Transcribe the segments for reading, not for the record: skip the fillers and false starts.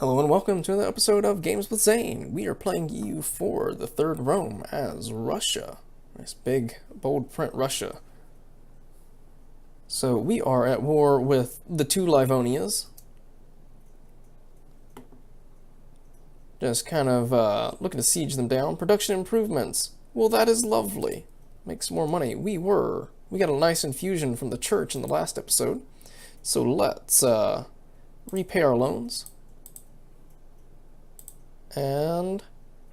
Hello and welcome to another episode of Games with Zane. We are playing EU4, the Third Rome, as Russia. Nice big, bold print Russia. So we are at war with the two Livonias. Just kind of looking to siege them down. Production improvements. Well, that is lovely. Makes more money. We got a nice infusion from the church in the last episode. So let's repay our loans. And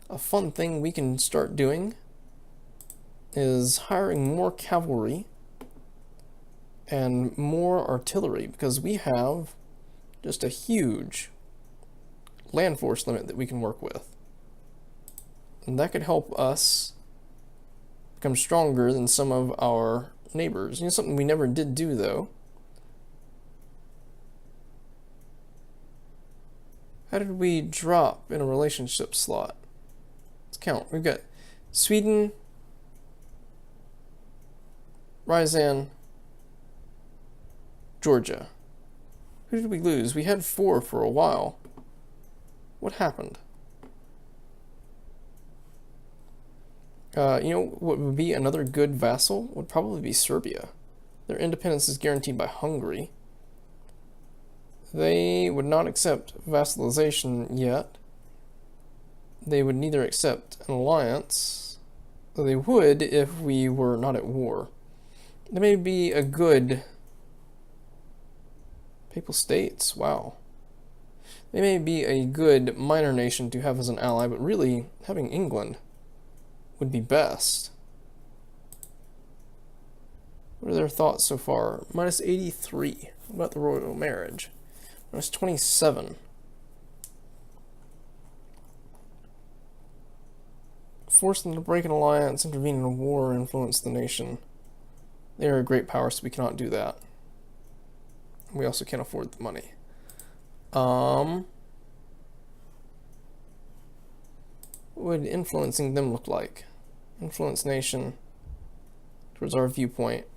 a fun thing we can start doing is hiring more cavalry and more artillery, because we have just a huge land force limit that we can work with. And that could help us become stronger than some of our neighbors. You know, something we never did do, though. How did we drop in a relationship slot? Let's count. We've got Sweden, Ryazan, Georgia. Who did we lose? We had 4 for a while. What happened? You know what would be another good vassal? Would probably be Serbia. Their independence is guaranteed by Hungary. They would not accept vassalization yet. They would neither accept an alliance, though they would if we were not at war. They may be a good Papal States, wow. They may be a good minor nation to have as an ally, but really having England would be best. What are their thoughts so far? Minus 83. What about the royal marriage? Minus 27. Force them to break an alliance, intervene in a war, influence the nation. They are a great power, so we cannot do that. We also can't afford the money. What would influencing them look like? Influence nation towards our viewpoint.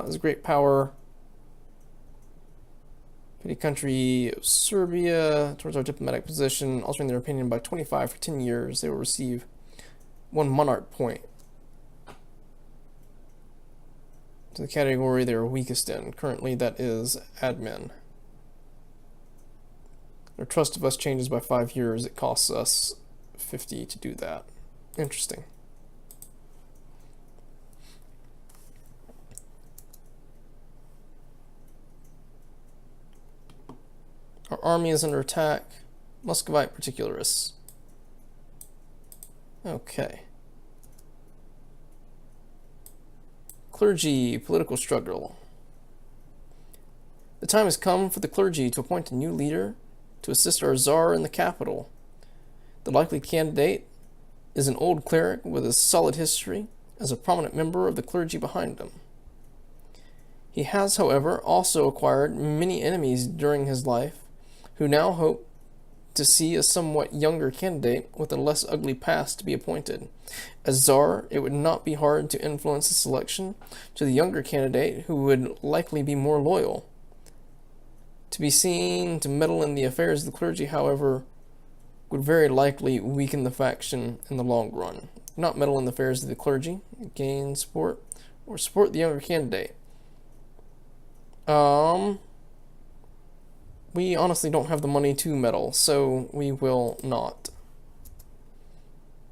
Is a great power. Petty country of Serbia towards our diplomatic position, altering their opinion by 25 for 10 years. They will receive 1 monarch point. To the category they are weakest in. Currently that is admin. Their trust of us changes by 5 years. It costs us 50 to do that. Interesting. Our army is under attack. Muscovite particularists. Okay. Clergy, political struggle. The time has come for the clergy to appoint a new leader to assist our Tsar in the capital. The likely candidate is an old cleric with a solid history as a prominent member of the clergy behind him. He has, however, also acquired many enemies during his life, who now hope to see a somewhat younger candidate with a less ugly past to be appointed. As Tsar, it would not be hard to influence the selection to the younger candidate, who would likely be more loyal. To be seen to meddle in the affairs of the clergy, however, would very likely weaken the faction in the long run. Not meddle in the affairs of the clergy, gain support, or support the younger candidate. We honestly don't have the money to meddle, so we will not.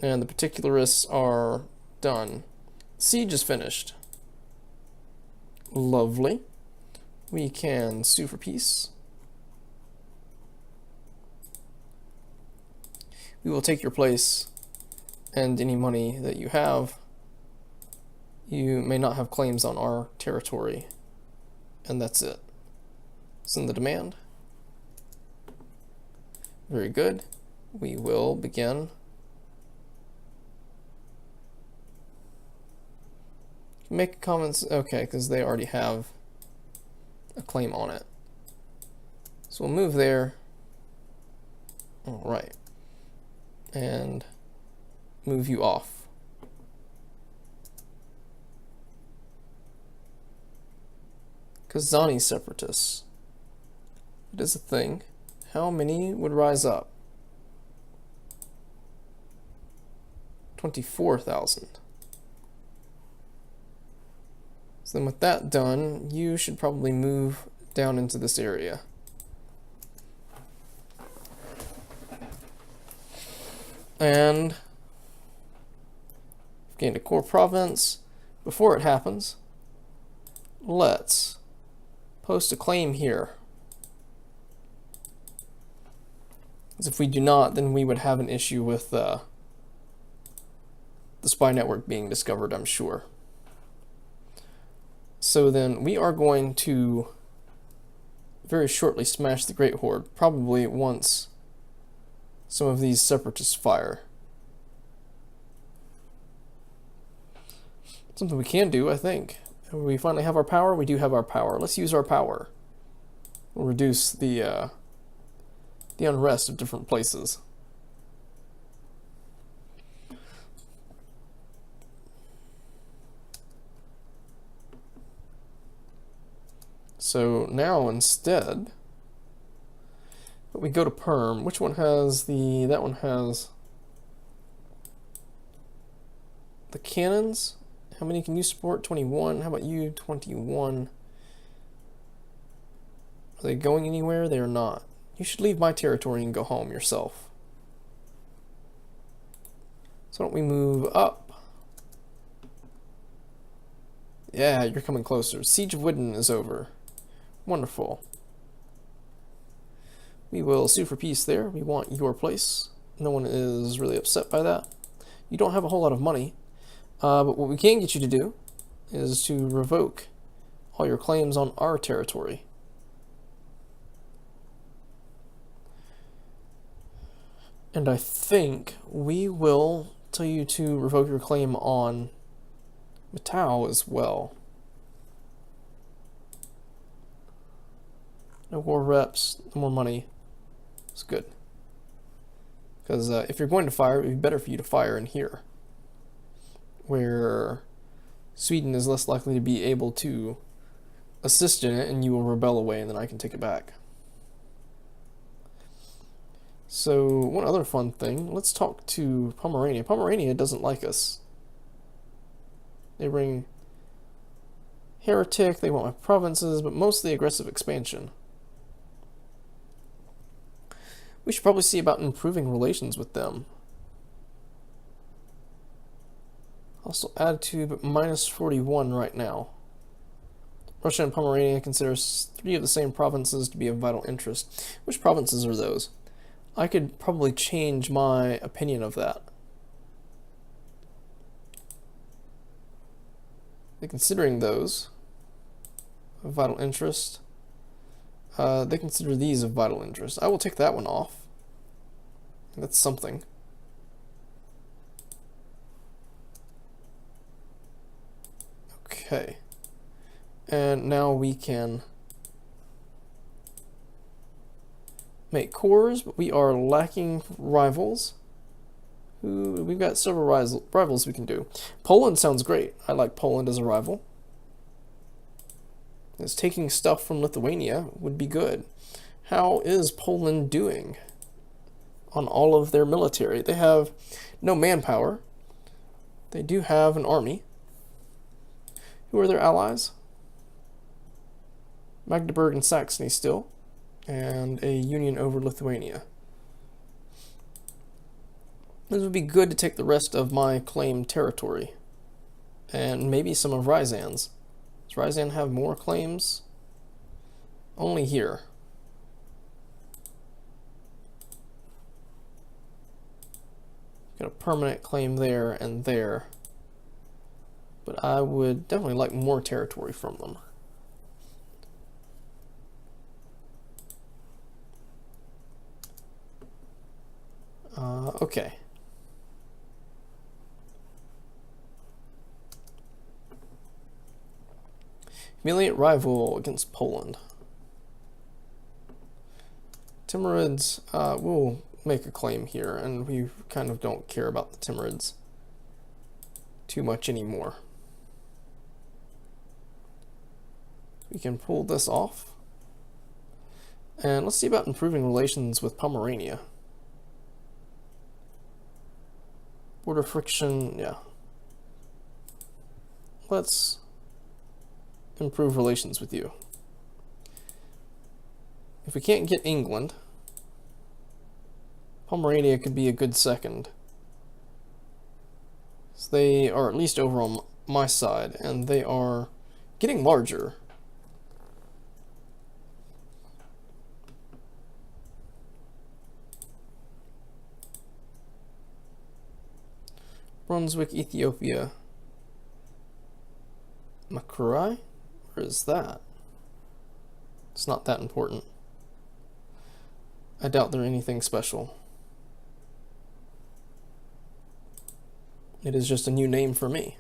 And the particularists are done. Siege is finished. Lovely. We can sue for peace. We will take your place, and any money that you have. You may not have claims on our territory, and that's it. Send the demand. Very good. We will begin. Make comments. Okay, because they already have a claim on it. So we'll move there. All right. And move you off. Kazani separatists. It is a thing. How many would rise up? 24,000. So then with that done, you should probably move down into this area. And gained a core province. Before it happens, let's post a claim here. Because if we do not, then we would have an issue with the spy network being discovered, I'm sure. So then we are going to very shortly smash the Great Horde, probably once some of these separatists fire. Something we can do, I think. We finally have our power. We do have our power. Let's use our power. We'll reduce the unrest of different places. So now instead, but we go to Perm. Which one has the? That one has the cannons. How many can you support? 21. How about you? 21. Are they going anywhere? They are not. You should leave my territory and go home yourself. So why don't we move up? Yeah, you're coming closer. Siege of Widden is over. Wonderful. We will sue for peace there. We want your place. No one is really upset by that. You don't have a whole lot of money. But what we can get you to do is to revoke all your claims on our territory. And I think we will tell you to revoke your claim on Matau as well. No war reps, no more money. It's good. Because if you're going to fire, it would be better for you to fire in here, where Sweden is less likely to be able to assist in it, and you will rebel away, and then I can take it back. So, one other fun thing, let's talk to Pomerania. Pomerania doesn't like us. They bring heretic, they want my provinces, but mostly aggressive expansion. We should probably see about improving relations with them. Also attitude, but minus 41 right now. Russia and Pomerania considers 3 of the same provinces to be of vital interest. Which provinces are those? I could probably change my opinion of that. They're considering those of vital interest. They consider these of vital interest. I will take that one off. That's something. Okay. And now we can make cores, but we are lacking rivals. Ooh, we've got several rivals we can do. Poland sounds great. I like Poland as a rival. As taking stuff from Lithuania would be good. How is Poland doing on all of their military? They have no manpower. They do have an army. Who are their allies? Magdeburg and Saxony still, and a union over Lithuania. This would be good to take the rest of my claimed territory, and maybe some of Ryazan's. Does Ryazan have more claims? Only here. Got a permanent claim there and there, but I would definitely like more territory from them. Okay. Humiliate rival against Poland. Timurids, we'll make a claim here, and we kind of don't care about the Timurids too much anymore. We can pull this off. And let's see about improving relations with Pomerania. Border friction, yeah. Let's improve relations with you. If we can't get England, Pomerania could be a good second. So they are at least over on my side, and they are getting larger. Brunswick, Ethiopia. Makurai? Where is that? It's not that important. I doubt they're anything special. It is just a new name for me.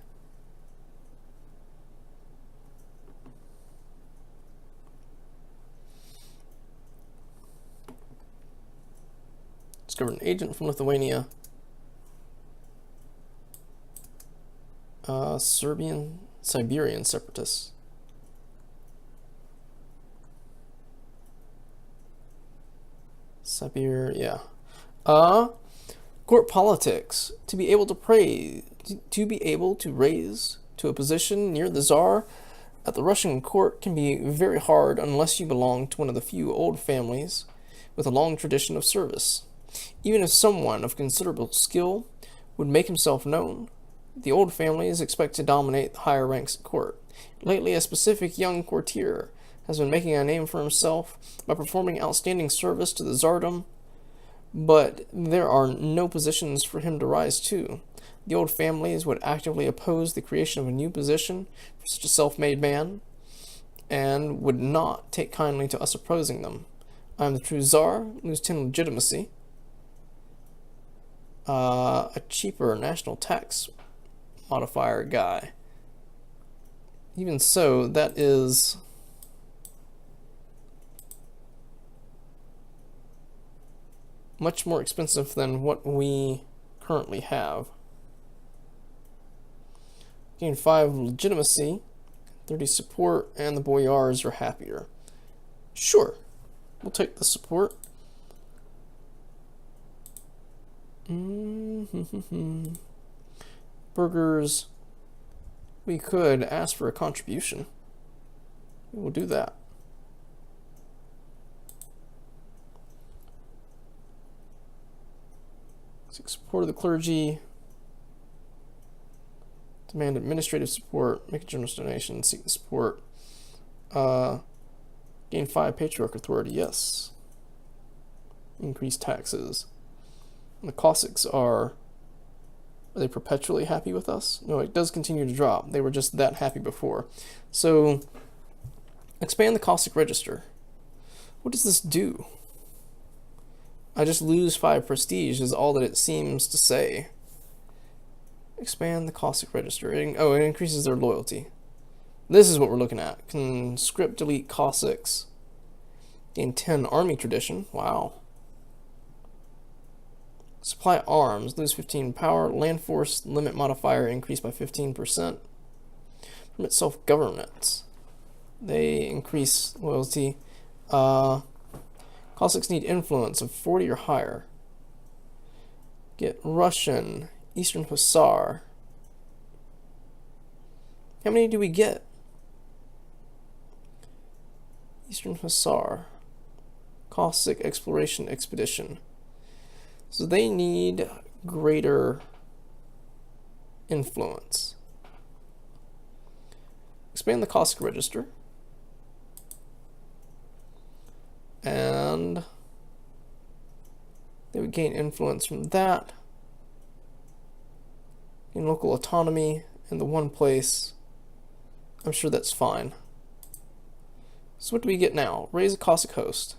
Discovered an agent from Lithuania. Siberian separatists. Siberia, yeah. Court politics. To be able to raise to a position near the Tsar at the Russian court can be very hard unless you belong to one of the few old families with a long tradition of service. Even if someone of considerable skill would make himself known, the old families expect to dominate the higher ranks at court. Lately, a specific young courtier has been making a name for himself by performing outstanding service to the Tsardom, but there are no positions for him to rise to. The old families would actively oppose the creation of a new position for such a self-made man, and would not take kindly to us opposing them. I am the true Tsar, lose 10 legitimacy. A cheaper national tax modifier guy. Even so, that is much more expensive than what we currently have. Gain 5 legitimacy, 30 support, and the boyars are happier. Sure, we'll take the support. Burgers. We could ask for a contribution. We'll do that. Seek support of the clergy. Demand administrative support. Make a generous donation. Seek the support. Gain 5 patriarch authority. Yes. Increase taxes. And the Cossacks are they perpetually happy with us? No, it does continue to drop. They were just that happy before. So, expand the Cossack register. What does this do? I just lose 5 prestige is all that it seems to say. Expand the Cossack register. It increases their loyalty. This is what we're looking at. Conscript delete Cossacks. Gain 10 army tradition. Wow. Supply arms, lose 15 power. Land force limit modifier increased by 15%. Permit self-government. They increase loyalty. Cossacks need influence of 40 or higher. Get Russian, Eastern Hussar. How many do we get? Eastern Hussar. Cossack exploration expedition. So they need greater influence. Expand the Cossack register. And they would gain influence from that. In local autonomy in the one place. I'm sure that's fine. So what do we get now? Raise a Cossack host.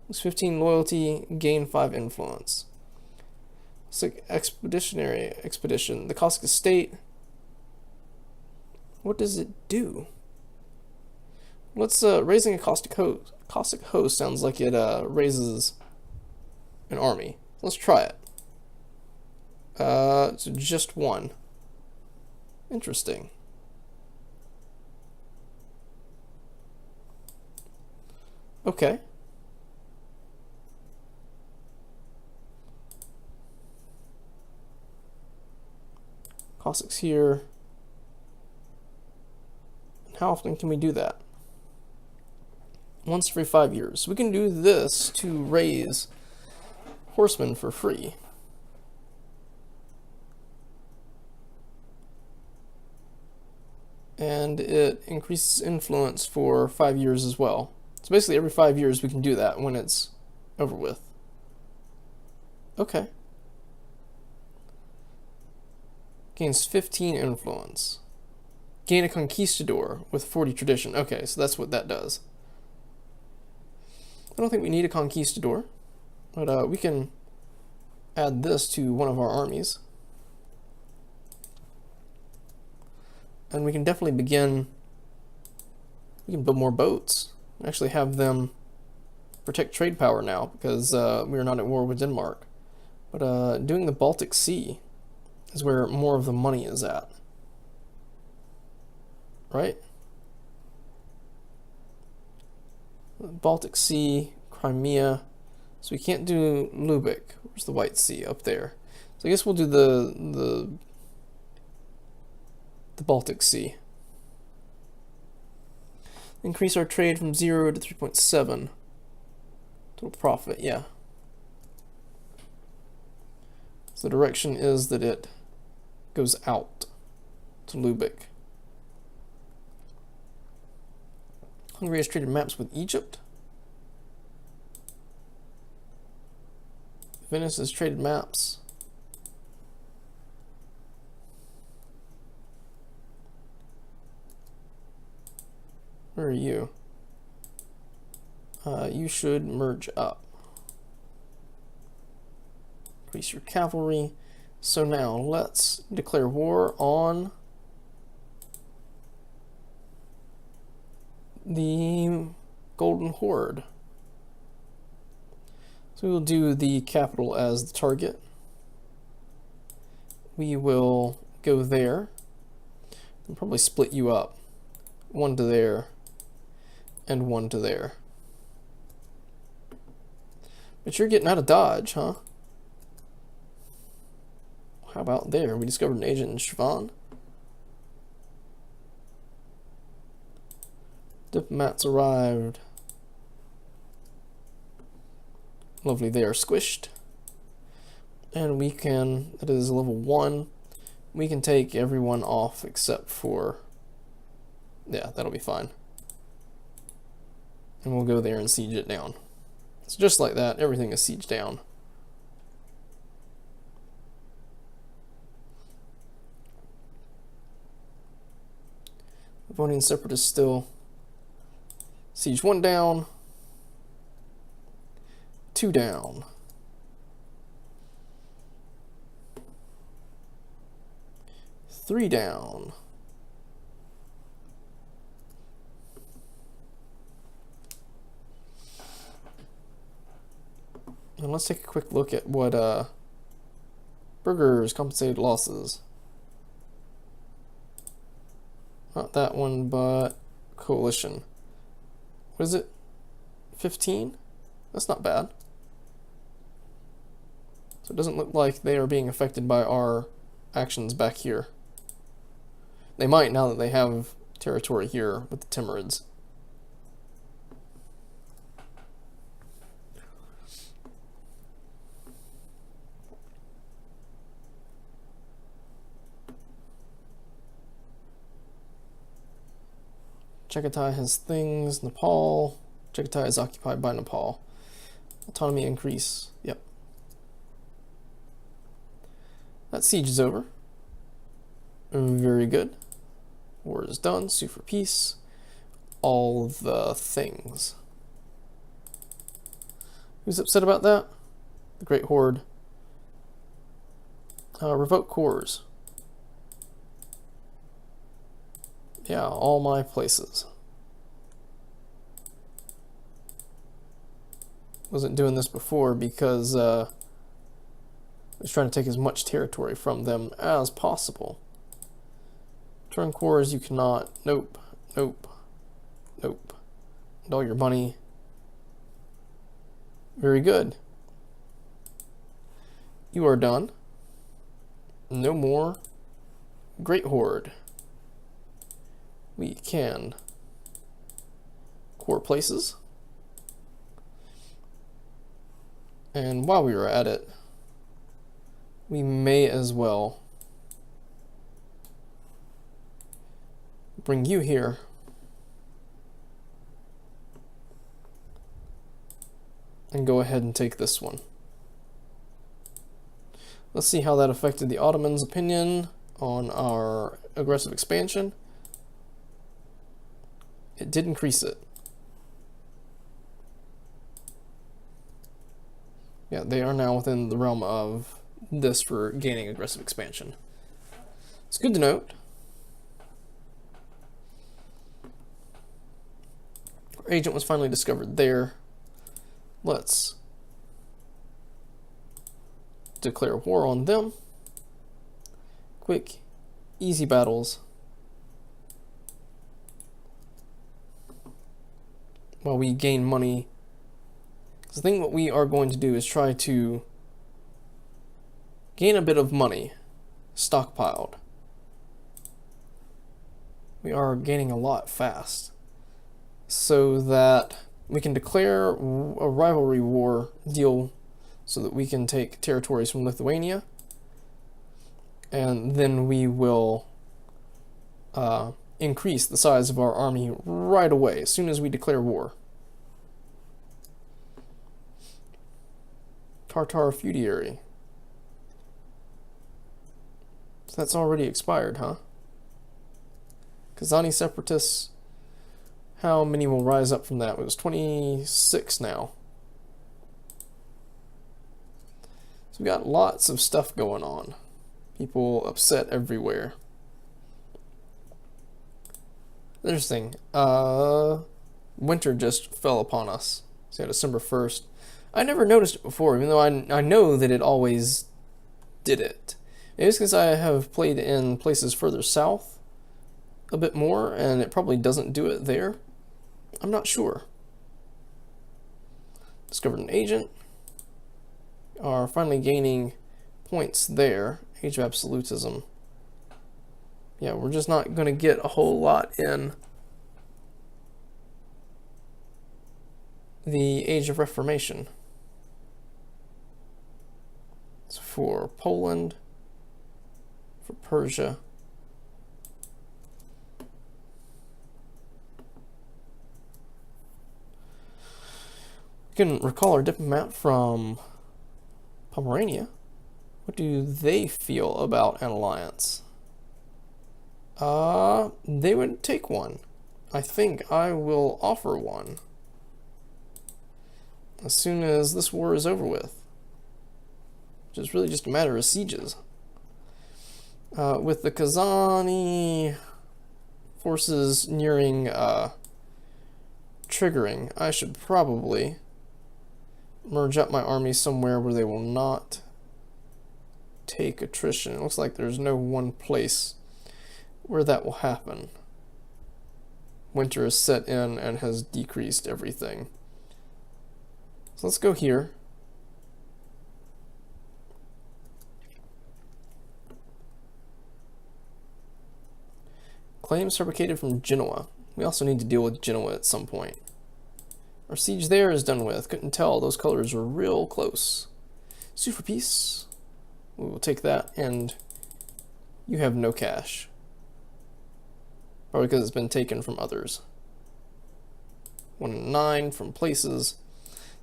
Lose 15 loyalty, gain 5 influence. Cossack expeditionary expedition. The Cossack estate. What does it do? Let's raising a Cossack host sounds like it raises an army. Let's try it. It's just 1. Interesting. Okay. Cossacks here. How often can we do that? Once every 5 years. We can do this to raise horsemen for free. And it increases influence for 5 years as well. So basically every 5 years we can do that when it's over with. Okay. Gains 15 influence. Gain a conquistador with 40 tradition. Okay, so that's what that does. I don't think we need a conquistador, but we can add this to one of our armies. And we can definitely begin, we can build more boats. Actually have them protect trade power now, because we are not at war with Denmark. But doing the Baltic Sea is where more of the money is at. Right? Baltic Sea, Crimea. So we can't do Lubeck. Where's the White Sea? Up there. So I guess we'll do the Baltic Sea. Increase our trade from 0 to 3.7. Total profit, yeah. So the direction is that it goes out to Lubeck. Hungary has traded maps with Egypt. Venice has traded maps. Where are you? You should merge up. Increase your cavalry. So now let's declare war on the Golden Horde. So we'll do the capital as the target. We will go there and probably split you up. One to there and one to there. But you're getting out of Dodge, huh? How about there? We discovered an agent in Shvan. Diplomats arrived. Lovely, they are squished. And we can, that is level 1, we can take everyone off except for, yeah, that'll be fine. And we'll go there and siege it down. So just like that, everything is sieged down. Livonian Separatists still. Siege 1 down. 2 down. 3 down. And let's take a quick look at what Burgers compensated losses. Not that one, but coalition. What is it? 15? That's not bad. So it doesn't look like they are being affected by our actions back here. They might now that they have territory here with the Timurids. Chagatai has things. Nepal. Chagatai is occupied by Nepal. Autonomy increase. Yep. That siege is over. Very good. War is done. Sue for peace. All the things. Who's upset about that? The Great Horde. Revoke cores. Yeah, all my places. Wasn't doing this before because I was trying to take as much territory from them as possible. Turn cores, you cannot. Nope, nope, nope. And all your money. Very good. You are done. No more Great Horde. We can core places. And while we are at it, we may as well bring you here. And go ahead and take this one. Let's see how that affected the Ottomans' opinion on our aggressive expansion. It did increase it. Yeah, they are now within the realm of this for gaining aggressive expansion. It's good to note. Our agent was finally discovered there. Let's declare war on them. Quick, easy battles. While we gain money. The thing what we are going to do is try to gain a bit of money stockpiled. We are gaining a lot fast, so that we can declare a rivalry war deal so that we can take territories from Lithuania, and then we will increase the size of our army right away as soon as we declare war. Tartar feudary. So that's already expired, huh? Kazani separatists. How many will rise up from that? It was 26 now. So we got lots of stuff going on. People upset everywhere. Interesting. Winter just fell upon us. So December 1st. I never noticed it before, even though I know that it always did it. Maybe it's because I have played in places further south a bit more, and it probably doesn't do it there. I'm not sure. Discovered an agent. Are finally gaining points there. Age of Absolutism. Yeah, we're just not going to get a whole lot in the Age of Reformation. It's for Poland, for Persia. We can recall our diplomat from Pomerania. What do they feel about an alliance? They would take one. I think I will offer one as soon as this war is over with. Which is really just a matter of sieges. With the Kazani forces nearing triggering, I should probably merge up my army somewhere where they will not take attrition. It looks like there's no one place where that will happen. Winter is set in and has decreased everything. So let's go here. Claims fabricated from Genoa. We also need to deal with Genoa at some point. Our siege there is done with. Couldn't tell. Those colors are real close. Sue for peace. We will take that, and you have no cash. Probably because it's been taken from others. 1 and 9 from places.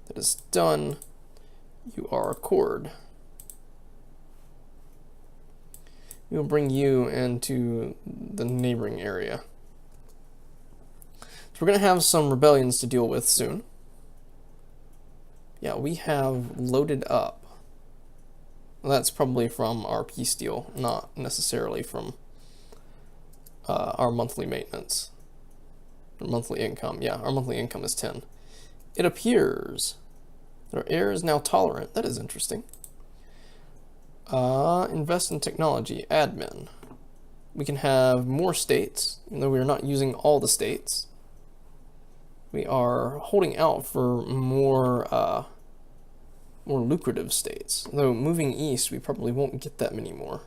That is done. You are a cord. We will bring you into the neighboring area. So we're going to have some rebellions to deal with soon. Yeah, we have loaded up. Well, that's probably from our peace deal, not necessarily from our monthly maintenance. Or monthly income. Yeah, our monthly income is 10. It appears that our heir is now tolerant. That is interesting. Invest in technology, admin. We can have more states, even though we are not using all the states. We are holding out for more more lucrative states. Though moving east, we probably won't get that many more.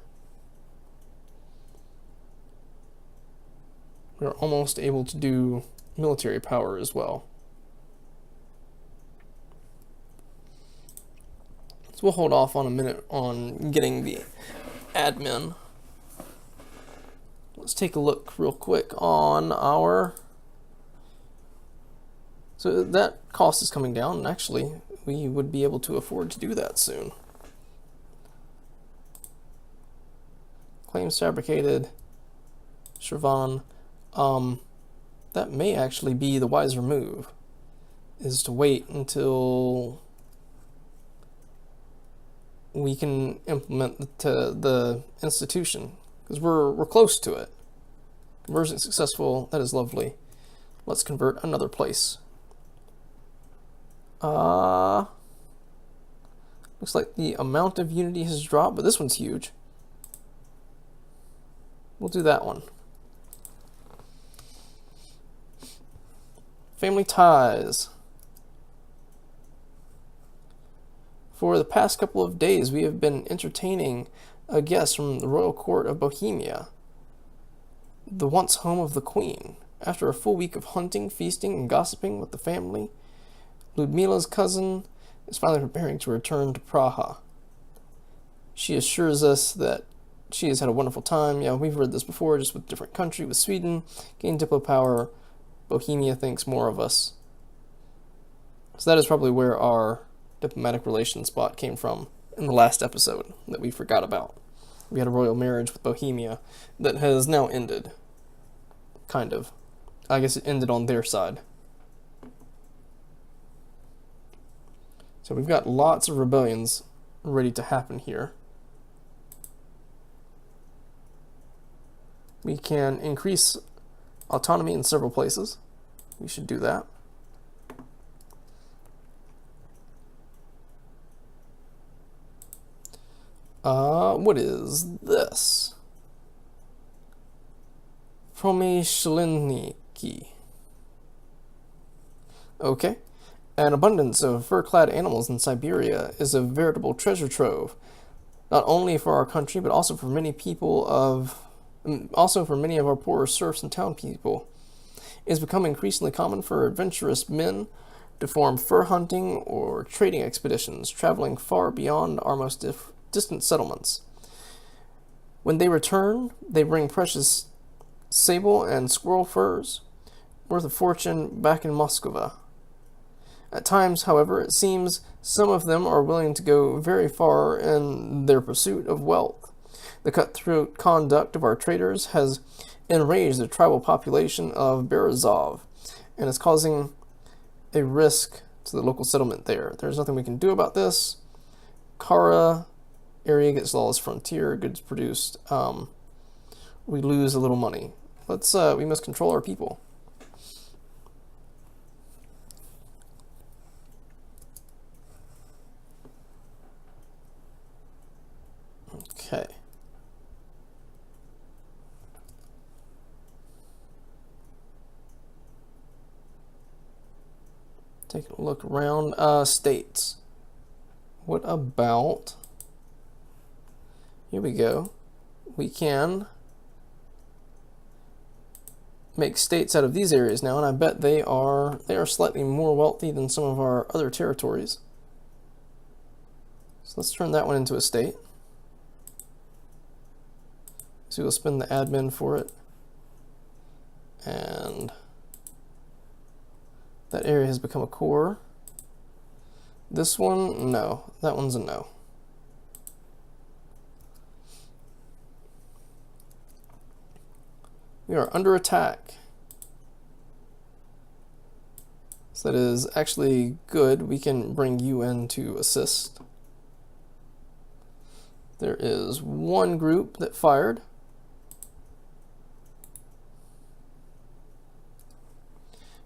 We're almost able to do military power as well. So we'll hold off on a minute on getting the admin. Let's take a look real quick on our... So that cost is coming down, and actually we would be able to afford to do that soon. Claims fabricated, Shirvan. That may actually be the wiser move, is to wait until we can implement the institution, because we're close to it. Conversion successful. That is lovely. Let's convert another place. Looks like the amount of unity has dropped, but this one's huge. We'll do that one. Family ties. For the past couple of days, we have been entertaining a guest from the royal court of Bohemia, the once home of the queen. After a full week of hunting, feasting, and gossiping with the family, Ludmila's cousin is finally preparing to return to Praha. She assures us that she has had a wonderful time. Yeah, we've read this before, just with different country, with Sweden. Gain diplo power. Bohemia thinks more of us. So that is probably where our diplomatic relations spot came from in the last episode that we forgot about. We had a royal marriage with Bohemia that has now ended. Kind of. I guess it ended on their side. So we've got lots of rebellions ready to happen here. We can increase autonomy in several places. We should do that. What is this? Promyshleniki. Okay. An abundance of fur-clad animals in Siberia is a veritable treasure trove, not only for our country, but also for many of our poorer serfs and town people. It has become increasingly common for adventurous men to form fur hunting or trading expeditions, traveling far beyond our most distant settlements. When they return, they bring precious sable and squirrel furs, worth a fortune, back in Muscovy. At times, however, it seems some of them are willing to go very far in their pursuit of wealth. The cutthroat conduct of our traders has enraged the tribal population of Berezov and is causing a risk to the local settlement there. There's nothing we can do about this. Kara area gets lawless frontier, goods produced. We lose a little money. We must control our people. Okay. Take a look around. States. What about... Here we go. We can make states out of these areas now, and I bet they are slightly more wealthy than some of our other territories. So let's turn that one into a state. So we'll spend the admin for it. And that area has become a core. This one, no. That one's a no. We are under attack. So that is actually good. We can bring you in to assist. There is one group that fired.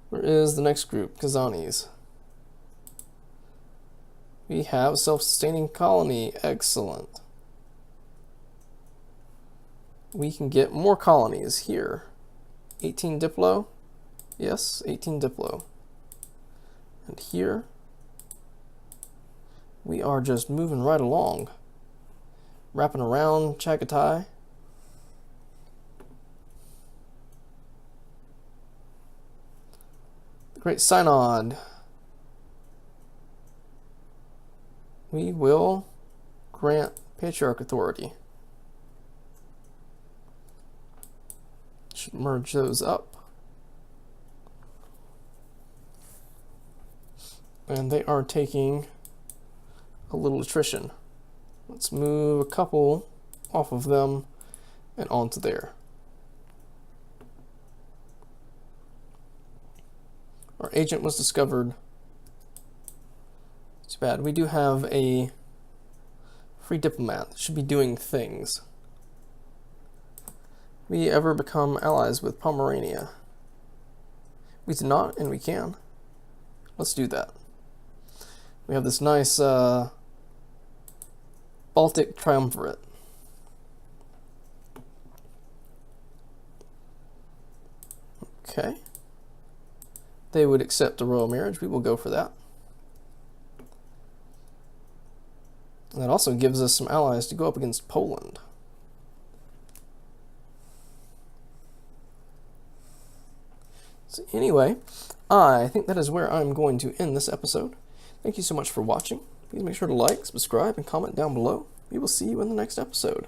Where is the next group? Kazanis. We have a self-sustaining colony. Excellent. We can get more colonies here. 18 Diplo. Yes, 18 Diplo. And here. we are just moving right along. Wrapping around Chagatai. The Great Synod. We will grant Patriarch authority. Should merge those up. And they are taking a little attrition. Let's move a couple off of them and onto there. Our agent was discovered. Too bad. We do have a free diplomat that should be doing things. We ever become allies with Pomerania? We did not, and we can. Let's do that. We have this nice Baltic triumvirate. Okay. They would accept a royal marriage. We will go for that. And that also gives us some allies to go up against Poland. So anyway, I think that is where I'm going to end this episode. Thank you so much for watching. Please make sure to like, subscribe, and comment down below. We will see you in the next episode.